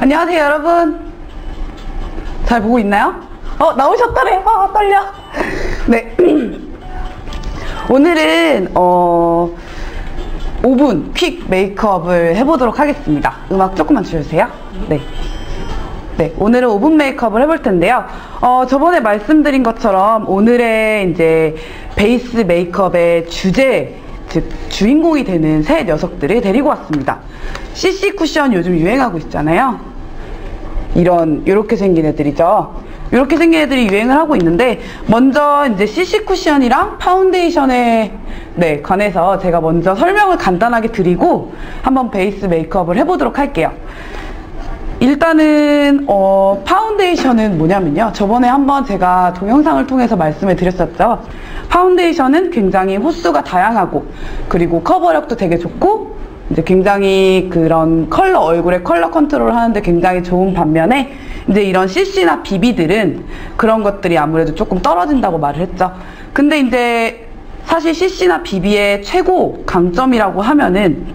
안녕하세요 여러분. 잘 보고 있나요? 나오셨다네. 떨려. 네. 오늘은 5분 퀵 메이크업을 해보도록 하겠습니다. 음악 조금만 줄여주세요. 네, 오늘은 5분 메이크업을 해볼 텐데요. 저번에 말씀드린 것처럼 오늘의 이제 베이스 메이크업의 주제, 즉 주인공이 되는 새 녀석들을 데리고 왔습니다. CC 쿠션 요즘 유행하고 있잖아요. 이렇게 생긴 애들이죠. 이렇게 생긴 애들이 유행을 하고 있는데, 먼저 이제 CC 쿠션이랑 파운데이션에 관해서 제가 먼저 설명을 간단하게 드리고 한번 베이스 메이크업을 해보도록 할게요. 일단은 파운데이션은 뭐냐면요, 저번에 한번 제가 동영상을 통해서 말씀을 드렸었죠. 파운데이션은 굉장히 호수가 다양하고, 그리고 커버력도 되게 좋고, 이제 굉장히 그런 얼굴의 컬러 컨트롤을 하는데 굉장히 좋은 반면에, 이제 이런 CC나 BB들은 그런 것들이 아무래도 조금 떨어진다고 말을 했죠. 근데 이제 사실 CC나 BB의 최고 강점이라고 하면은,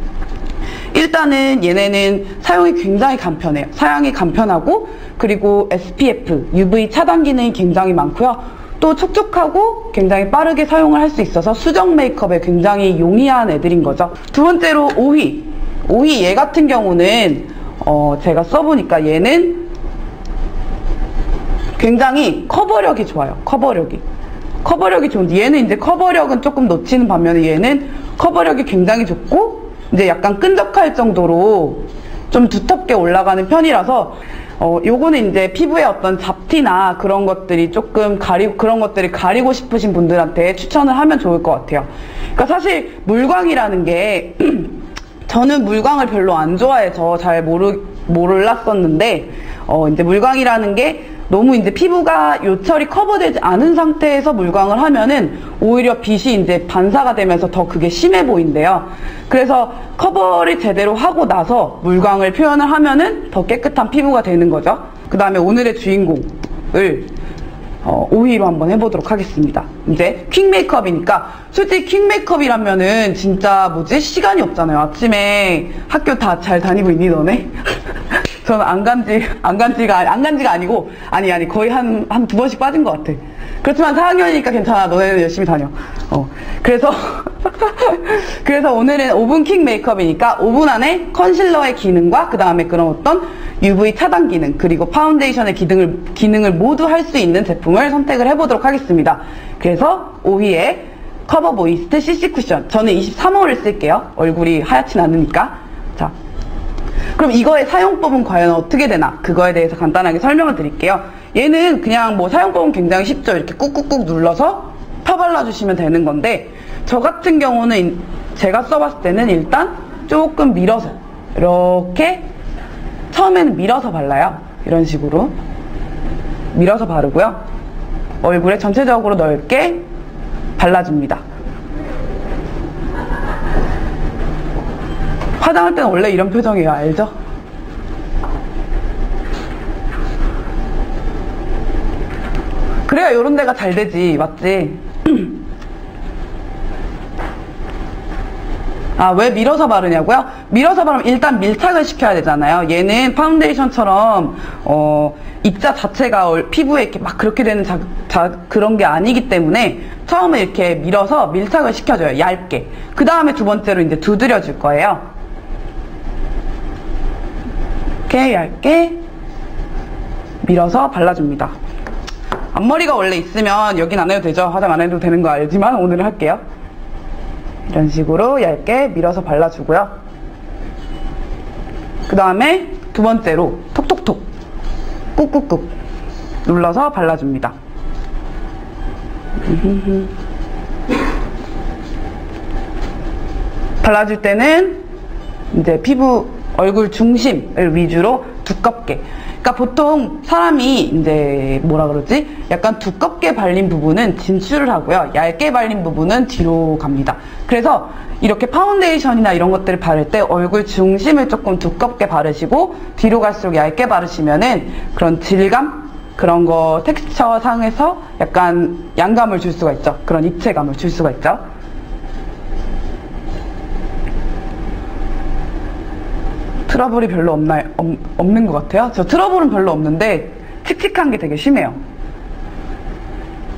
일단은 얘네는 사용이 굉장히 간편해요. 사용이 간편하고, 그리고 SPF, UV 차단 기능이 굉장히 많고요. 또 촉촉하고 굉장히 빠르게 사용을 할 수 있어서 수정 메이크업에 굉장히 용이한 애들인 거죠. 두 번째로 오휘 얘 같은 경우는 제가 써보니까 얘는 굉장히 커버력이 좋아요. 커버력이 좋은데, 얘는 이제 커버력은 조금 놓치는 반면에 얘는 커버력이 굉장히 좋고, 이제 약간 끈적할 정도로 좀 두텁게 올라가는 편이라서, 요거는 이제 피부에 어떤 잡티나 그런 것들이 조금 그런 것들을 가리고 싶으신 분들한테 추천을 하면 좋을 것 같아요. 그러니까 사실 물광이라는 게 저는 물광을 별로 안 좋아해서 잘 몰랐었는데, 이제 물광이라는 게 너무 이제 피부가 요철이 커버되지 않은 상태에서 물광을 하면은 오히려 빛이 이제 반사가 되면서 더 그게 심해 보인대요. 그래서 커버를 제대로 하고 나서 물광을 표현을 하면은 더 깨끗한 피부가 되는 거죠. 그 다음에 오늘의 주인공을 오휘로 한번 해보도록 하겠습니다. 이제 퀵 메이크업이니까, 솔직히 퀵 메이크업이라면은 진짜 시간이 없잖아요. 아침에 학교 다 잘 다니고 있니 너네? 저는 안 간지가 아니고, 아니, 거의 한 두 번씩 빠진 것 같아. 그렇지만 4학년이니까 괜찮아. 너네는 열심히 다녀. 그래서 오늘은 5분 퀵 메이크업이니까 5분 안에 컨실러의 기능과 그 다음에 그런 어떤 UV 차단 기능, 그리고 파운데이션의 기능을 모두 할 수 있는 제품을 선택을 해보도록 하겠습니다. 그래서 오휘의 커버 모이스트 CC 쿠션. 저는 23호를 쓸게요. 얼굴이 하얗진 않으니까. 자, 그럼 이거의 사용법은 과연 어떻게 되나, 그거에 대해서 간단하게 설명을 드릴게요. 얘는 그냥 사용법은 굉장히 쉽죠. 이렇게 꾹꾹꾹 눌러서 펴발라주시면 되는 건데, 저 같은 경우는 제가 써봤을 때는 일단 조금 밀어서, 이렇게 처음에는 밀어서 발라요. 이런 식으로 밀어서 바르고요. 얼굴에 전체적으로 넓게 발라줍니다. 화장할 때는 원래 이런 표정이에요. 알죠? 그래야 이런 데가 잘 되지. 맞지? 왜 밀어서 바르냐고요? 밀어서 바르면 일단 밀착을 시켜야 되잖아요. 얘는 파운데이션처럼 입자 자체가 피부에 이렇게 막 그렇게 되는 그런 게 아니기 때문에 처음에 이렇게 밀어서 밀착을 시켜줘요. 얇게. 그 다음에 두 번째로 이제 두드려 줄 거예요. 이렇게 얇게 밀어서 발라줍니다. 앞머리가 원래 있으면 여긴 안 해도 되죠. 화장 안 해도 되는 거 알지만 오늘은 할게요. 이런 식으로 얇게 밀어서 발라주고요. 그 다음에 두 번째로 톡톡톡 꾹꾹꾹 눌러서 발라줍니다. 발라줄 때는 이제 피부 얼굴 중심을 위주로 두껍게, 그러니까 보통 사람이 이제 약간 두껍게 발린 부분은 진출을 하고요, 얇게 발린 부분은 뒤로 갑니다. 그래서 이렇게 파운데이션이나 이런 것들을 바를 때 얼굴 중심을 조금 두껍게 바르시고 뒤로 갈수록 얇게 바르시면은 그런 질감, 그런 거 텍스처 상에서 약간 양감을 줄 수가 있죠. 그런 입체감을 줄 수가 있죠. 트러블이 별로 없는 것 같아요. 저 트러블은 별로 없는데 칙칙한 게 되게 심해요.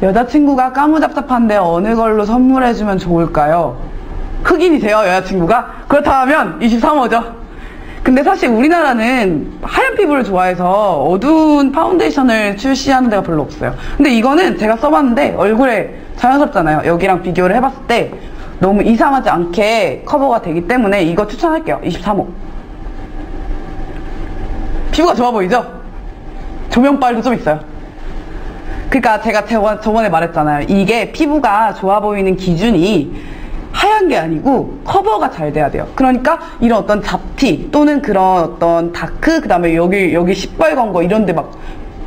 여자친구가 까무잡잡한데 어느 걸로 선물해주면 좋을까요? 흑인이세요, 여자친구가? 그렇다면 23호죠. 근데 사실 우리나라는 하얀 피부를 좋아해서 어두운 파운데이션을 출시하는 데가 별로 없어요. 근데 이거는 제가 써봤는데 얼굴에 자연스럽잖아요. 여기랑 비교를 해봤을 때 너무 이상하지 않게 커버가 되기 때문에 이거 추천할게요. 23호. 피부가 좋아 보이죠? 조명빨도 좀 있어요. 그러니까 제가 저번에 말했잖아요. 이게 피부가 좋아 보이는 기준이 하얀 게 아니고 커버가 잘 돼야 돼요. 그러니까 이런 어떤 잡티 또는 그런 어떤 다크, 그 다음에 여기 시뻘건 거 이런 데 막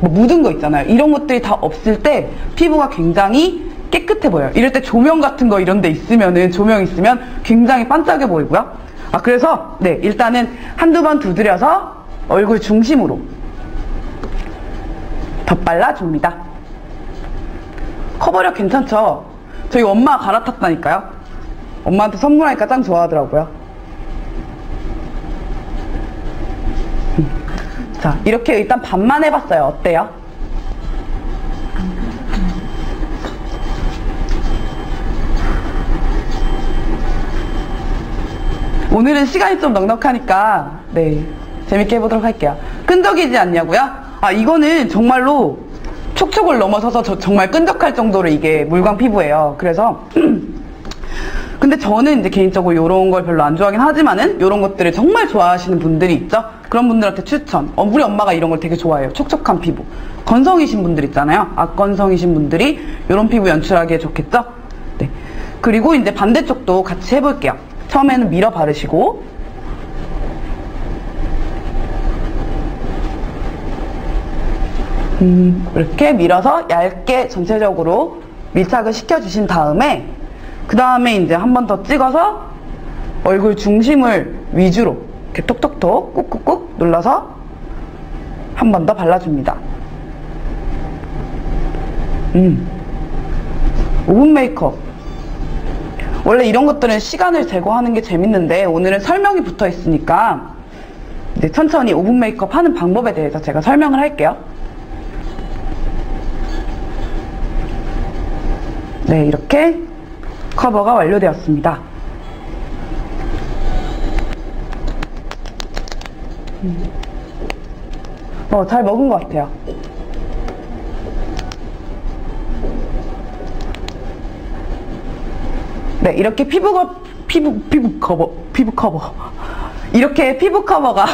뭐 묻은 거 있잖아요. 이런 것들이 다 없을 때 피부가 굉장히 깨끗해 보여요. 이럴 때 조명 같은 거 이런 데 있으면은, 조명 있으면 굉장히 반짝여 보이고요. 그래서 네, 일단은 한두 번 두드려서 얼굴 중심으로 덧발라줍니다. 커버력 괜찮죠? 저희 엄마 갈아탔다니까요. 엄마한테 선물하니까 짱 좋아하더라고요. 자, 이렇게 일단 반만 해봤어요. 어때요? 오늘은 시간이 좀 넉넉하니까 네, 재밌게 해보도록 할게요. 끈적이지 않냐고요? 이거는 정말로 촉촉을 넘어서서 정말 끈적할 정도로 이게 물광 피부예요. 그래서 근데 저는 이제 개인적으로 이런 걸 별로 안 좋아하긴 하지만은 이런 것들을 정말 좋아하시는 분들이 있죠. 그런 분들한테 추천. 우리 엄마가 이런 걸 되게 좋아해요. 촉촉한 피부. 건성이신 분들 있잖아요. 악건성이신 분들이 이런 피부 연출하기에 좋겠죠. 네. 그리고 이제 반대쪽도 같이 해볼게요. 처음에는 밀어 바르시고 이렇게 밀어서 얇게 전체적으로 밀착을 시켜주신 다음에 그 다음에 이제 한 번 더 찍어서 얼굴 중심을 위주로 이렇게 톡톡톡 꾹꾹꾹 눌러서 한 번 더 발라줍니다. 5분 메이크업. 원래 이런 것들은 시간을 제거하는 게 재밌는데 오늘은 설명이 붙어 있으니까 이제 천천히 5분 메이크업 하는 방법에 대해서 제가 설명을 할게요. 네, 이렇게 커버가 완료되었습니다. 잘 먹은 것 같아요. 네, 이렇게 피부 커버. 이렇게 피부 커버가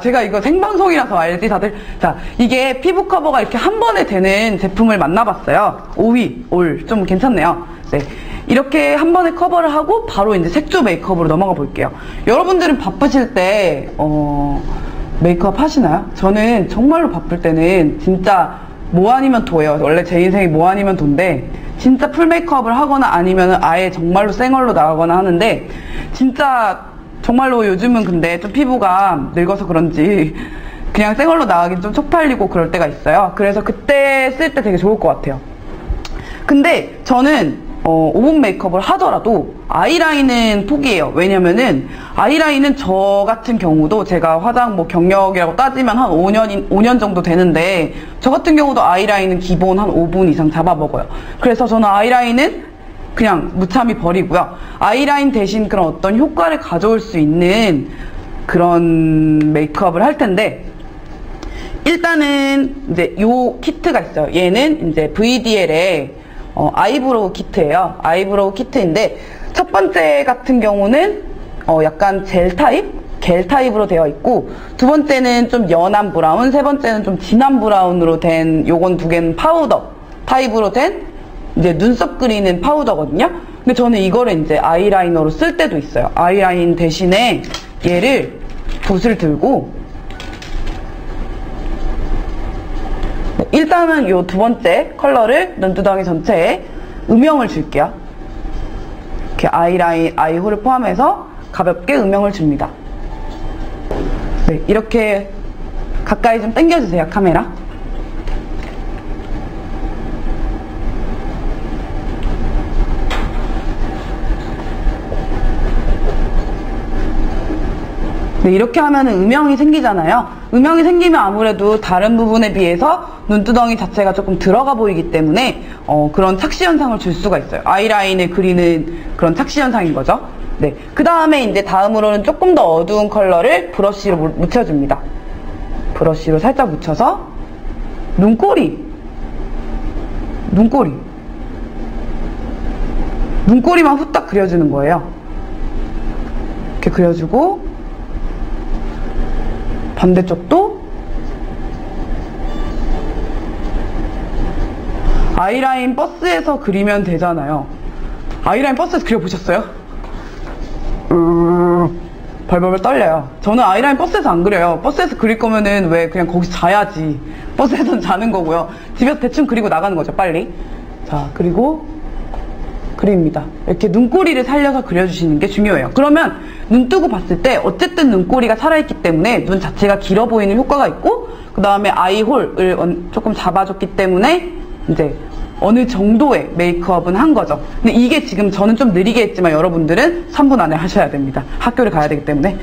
제가 이거 생방송이라서 알지 다들. 자, 이게 피부 커버가 이렇게 한 번에 되는 제품을 만나봤어요. 오위 올 좀 괜찮네요. 네, 이렇게 한 번에 커버를 하고 바로 이제 색조 메이크업으로 넘어가 볼게요. 여러분들은 바쁘실 때 메이크업 하시나요? 저는 정말로 바쁠 때는 진짜 뭐 아니면 도예요. 원래 제 인생이 뭐 아니면 도인데 진짜 풀 메이크업을 하거나 아니면 아예 정말로 생얼로 나가거나 하는데 진짜 정말로 요즘은 근데 좀 피부가 늙어서 그런지 그냥 생얼로 나가긴 좀 쪽팔리고 그럴 때가 있어요. 그래서 그때 쓸 때 되게 좋을 것 같아요. 근데 저는 5분 메이크업을 하더라도 아이라인은 포기해요. 왜냐면은 아이라인은 저 같은 경우도 제가 화장 경력이라고 따지면 한 5년 정도 되는데 저 같은 경우도 아이라인은 기본 한 5분 이상 잡아먹어요. 그래서 저는 아이라인은 그냥 무참히 버리고요. 아이라인 대신 그런 어떤 효과를 가져올 수 있는 그런 메이크업을 할 텐데 일단은 이제 요 키트가 있어요. 얘는 이제 VDL의 아이브로우 키트예요. 아이브로우 키트인데 첫 번째 같은 경우는 약간 젤 타입으로 되어 있고 두 번째는 좀 연한 브라운, 세 번째는 좀 진한 브라운으로 된 요건 두 개는 파우더 타입으로 된 이제 눈썹 그리는 파우더거든요. 근데 저는 이거를 이제 아이라이너로 쓸 때도 있어요. 아이라인 대신에 얘를 붓을 들고 일단은 요 두 번째 컬러를 눈두덩이 전체에 음영을 줄게요. 이렇게 아이홀을 포함해서 가볍게 음영을 줍니다. 네, 이렇게 가까이 좀 당겨주세요, 카메라. 네, 이렇게 하면은 음영이 생기잖아요. 음영이 생기면 아무래도 다른 부분에 비해서 눈두덩이 자체가 조금 들어가 보이기 때문에 그런 착시 현상을 줄 수가 있어요. 아이라인을 그리는 그런 착시 현상인 거죠. 네, 그 다음에 이제 다음으로는 조금 더 어두운 컬러를 브러쉬로 묻혀줍니다. 브러쉬로 살짝 묻혀서 눈꼬리만 후딱 그려주는 거예요. 이렇게 그려주고 반대쪽도 아이라인 버스에서 그리면 되잖아요. 아이라인 버스에서 그려보셨어요? 벌벌 떨려요. 저는 아이라인 버스에서 안 그려요. 버스에서 그릴 거면은 왜 그냥 거기서 자야지. 버스에서는 자는 거고요. 집에서 대충 그리고 나가는 거죠, 빨리. 자, 그리고 그립니다. 이렇게 눈꼬리를 살려서 그려주시는 게 중요해요. 그러면 눈 뜨고 봤을 때 어쨌든 눈꼬리가 살아있기 때문에 눈 자체가 길어 보이는 효과가 있고, 그 다음에 아이홀을 조금 잡아줬기 때문에 이제 어느 정도의 메이크업은 한 거죠. 근데 이게 지금 저는 좀 느리게 했지만 여러분들은 3분 안에 하셔야 됩니다. 학교를 가야 되기 때문에.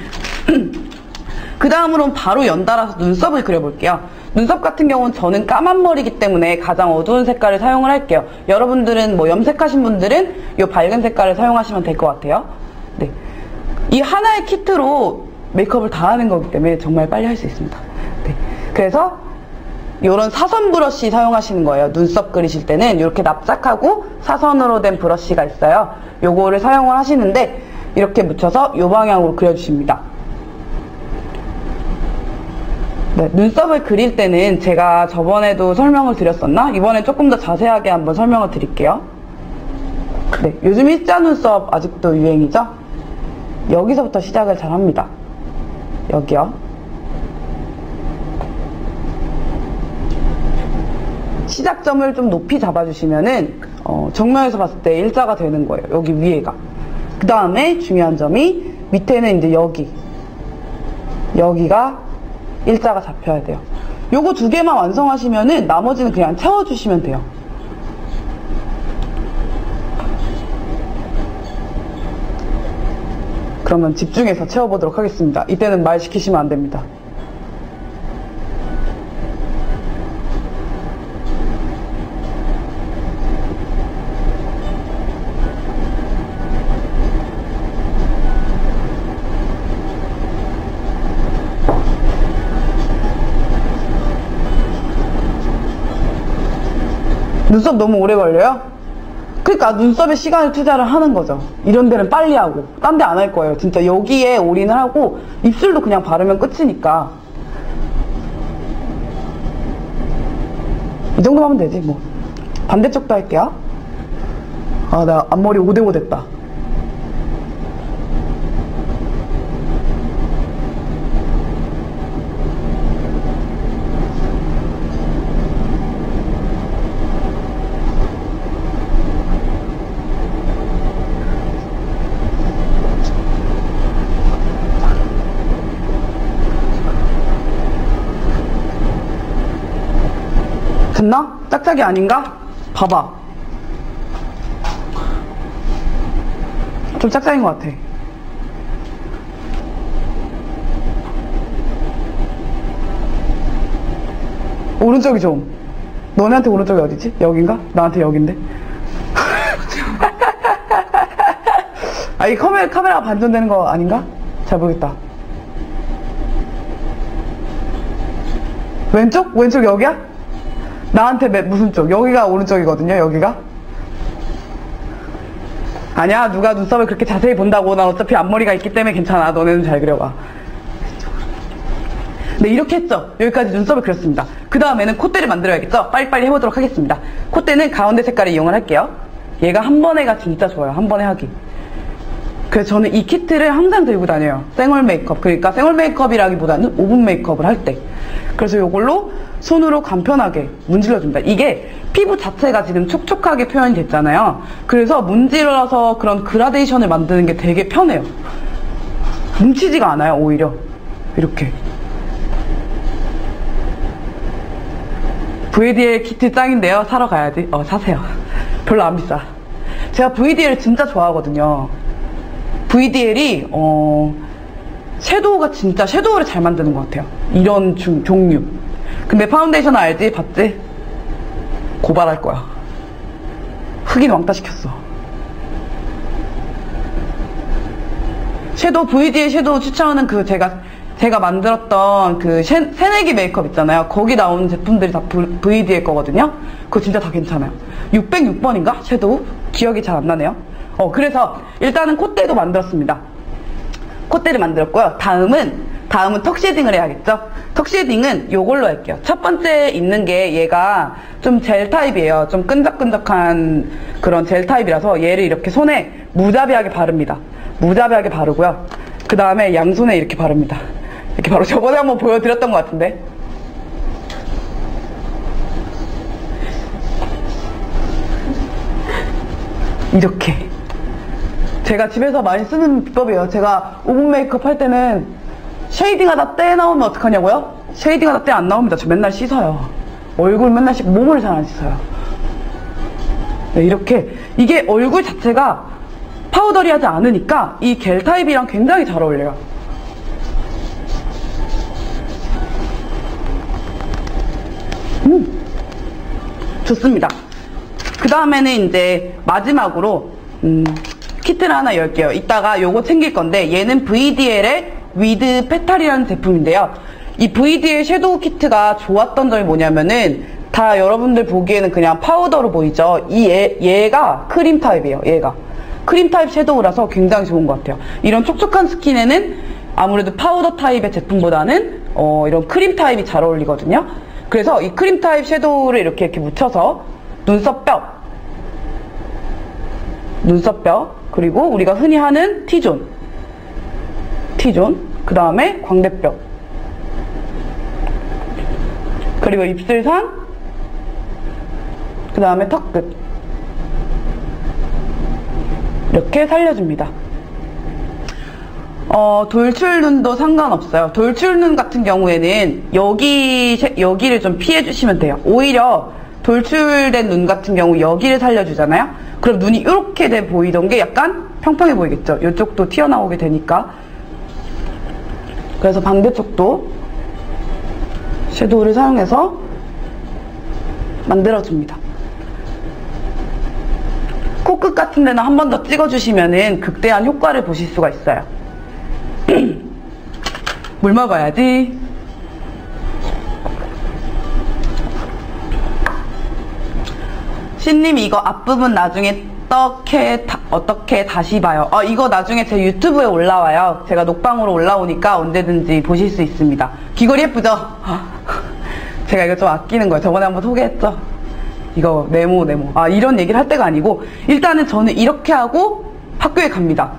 그 다음으로는 바로 연달아서 눈썹을 그려볼게요. 눈썹 같은 경우는 저는 까만 머리이기 때문에 가장 어두운 색깔을 사용을 할게요. 여러분들은 뭐 염색하신 분들은 이 밝은 색깔을 사용하시면 될 것 같아요. 네, 이 하나의 키트로 메이크업을 다 하는 거기 때문에 정말 빨리 할 수 있습니다. 네, 그래서 이런 사선 브러쉬 사용하시는 거예요. 눈썹 그리실 때는 이렇게 납작하고 사선으로 된 브러쉬가 있어요. 요거를 사용을 하시는데 이렇게 묻혀서 이 방향으로 그려주십니다. 네, 눈썹을 그릴 때는 제가 저번에도 설명을 드렸었나? 이번엔 조금 더 자세하게 한번 설명을 드릴게요. 네, 요즘 일자 눈썹 아직도 유행이죠? 여기서부터 시작을 잘 합니다. 여기요. 시작점을 좀 높이 잡아주시면은 정면에서 봤을 때 일자가 되는 거예요. 여기 위에가. 그 다음에 중요한 점이 밑에는 이제 여기가 일자가 잡혀야 돼요. 요거 두 개만 완성하시면은 나머지는 그냥 채워주시면 돼요. 그러면 집중해서 채워보도록 하겠습니다. 이때는 말 시키시면 안 됩니다. 눈썹 너무 오래 걸려요? 그러니까 눈썹에 시간을 투자를 하는 거죠. 이런 데는 빨리 하고 딴 데 안 할 거예요. 진짜 여기에 올인을 하고 입술도 그냥 바르면 끝이니까 이 정도만 하면 되지 뭐. 반대쪽도 할게요. 아, 나 앞머리 5대5 됐다. 됐나? 짝짝이 아닌가? 봐봐. 좀 짝짝인 것 같아. 오른쪽이 좀. 너네한테 오른쪽이 어디지? 여긴가? 나한테 여긴데? 아, 이 카메라가 반전되는 거 아닌가? 잘 모르겠다. 왼쪽? 왼쪽 여기야? 나한테 무슨 쪽? 여기가 오른쪽이거든요, 여기가? 아니야, 누가 눈썹을 그렇게 자세히 본다고. 난 어차피 앞머리가 있기 때문에 괜찮아. 너네는 잘 그려봐. 네, 이렇게 했죠. 여기까지 눈썹을 그렸습니다. 그 다음에는 콧대를 만들어야겠죠? 빨리빨리 해보도록 하겠습니다. 콧대는 가운데 색깔을 이용을 할게요. 얘가 한 번에가 진짜 좋아요. 한 번에 하기. 그래서 저는 이 키트를 항상 들고 다녀요. 생얼 메이크업. 그러니까 생얼 메이크업이라기보다는 오븐 메이크업을 할 때. 그래서 이걸로 손으로 간편하게 문질러줍니다. 이게 피부 자체가 지금 촉촉하게 표현이 됐잖아요. 그래서 문질러서 그런 그라데이션을 만드는 게 되게 편해요. 뭉치지가 않아요, 오히려. 이렇게. VDL 키트 짱인데요. 사러 가야지. 사세요. 별로 안 비싸. 제가 VDL 진짜 좋아하거든요. VDL이 섀도우가 진짜 섀도우를 잘 만드는 것 같아요. 이런 종류. 근데 파운데이션 알지? 봤지? 고발할 거야. 흑인 왕따 시켰어. 섀도우, VD의 섀도우 추천하는 그 제가 만들었던 그 새내기 메이크업 있잖아요. 거기 나오는 제품들이 다 VD의 거거든요. 그거 진짜 다 괜찮아요. 606번인가? 섀도우? 기억이 잘 안 나네요. 그래서 일단은 콧대도 만들었습니다. 콧대를 만들었고요. 다음은 턱 쉐딩을 해야겠죠? 턱 쉐딩은 요걸로 할게요. 첫 번째 있는 게 얘가 좀 젤 타입이에요. 좀 끈적끈적한 그런 젤 타입이라서 얘를 이렇게 손에 무자비하게 바릅니다. 무자비하게 바르고요. 그 다음에 양손에 이렇게 바릅니다. 이렇게 바로 저번에 한번 보여드렸던 것 같은데. 이렇게. 제가 집에서 많이 쓰는 비법이에요. 제가 오븐 메이크업 할 때는 쉐이딩 하다 때 나오면 어떡하냐고요? 쉐이딩 하다 때 안 나옵니다. 저 맨날 씻어요. 얼굴 맨날 씻고 몸을 잘 안 씻어요. 네, 이렇게. 이게 얼굴 자체가 파우더리하지 않으니까 이 겔 타입이랑 굉장히 잘 어울려요. 좋습니다. 그 다음에는 이제 마지막으로 키트를 하나 열게요. 이따가 요거 챙길 건데 얘는 VDL의 위드 페탈이라는 제품인데요. 이 VDL 섀도우 키트가 좋았던 점이 뭐냐면은 다 여러분들 보기에는 그냥 파우더로 보이죠. 얘가 크림 타입이에요. 얘가 크림 타입 섀도우라서 굉장히 좋은 것 같아요. 이런 촉촉한 스킨에는 아무래도 파우더 타입의 제품보다는 이런 크림 타입이 잘 어울리거든요. 그래서 이 크림 타입 섀도우를 이렇게 묻혀서 눈썹뼈 그리고 우리가 흔히 하는 T존 그 다음에 광대뼈 그리고 입술선 그 다음에 턱끝 이렇게 살려줍니다. 돌출눈도 상관없어요. 돌출눈 같은 경우에는 여기를 좀 피해주시면 돼요. 오히려 돌출된 눈 같은 경우 여기를 살려주잖아요. 그럼 눈이 이렇게 돼 보이던 게 약간 평평해 보이겠죠. 이쪽도 튀어나오게 되니까. 그래서 반대쪽도 섀도우를 사용해서 만들어줍니다. 코끝 같은 데는 한 번 더 찍어주시면은 극대한 효과를 보실 수가 있어요. 물 먹어야지. 신님 이거 앞부분 나중에 어떻게 다시 봐요? 이거 나중에 제 유튜브에 올라와요. 제가 녹방으로 올라오니까 언제든지 보실 수 있습니다. 귀걸이 예쁘죠? 제가 이거 좀 아끼는 거예요. 저번에 한번 소개했죠? 이거 네모. 이런 얘기를 할 때가 아니고 일단은 저는 이렇게 하고 학교에 갑니다.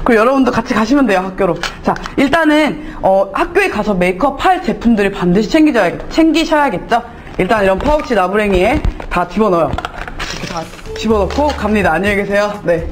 그리고 여러분도 같이 가시면 돼요. 학교로. 자, 일단은 학교에 가서 메이크업 할 제품들을 반드시 챙기셔야겠죠? 일단 이런 파우치 나부랭이에 다 집어넣어요. 이렇게 다 집어넣고 갑니다. 안녕히 계세요. 네.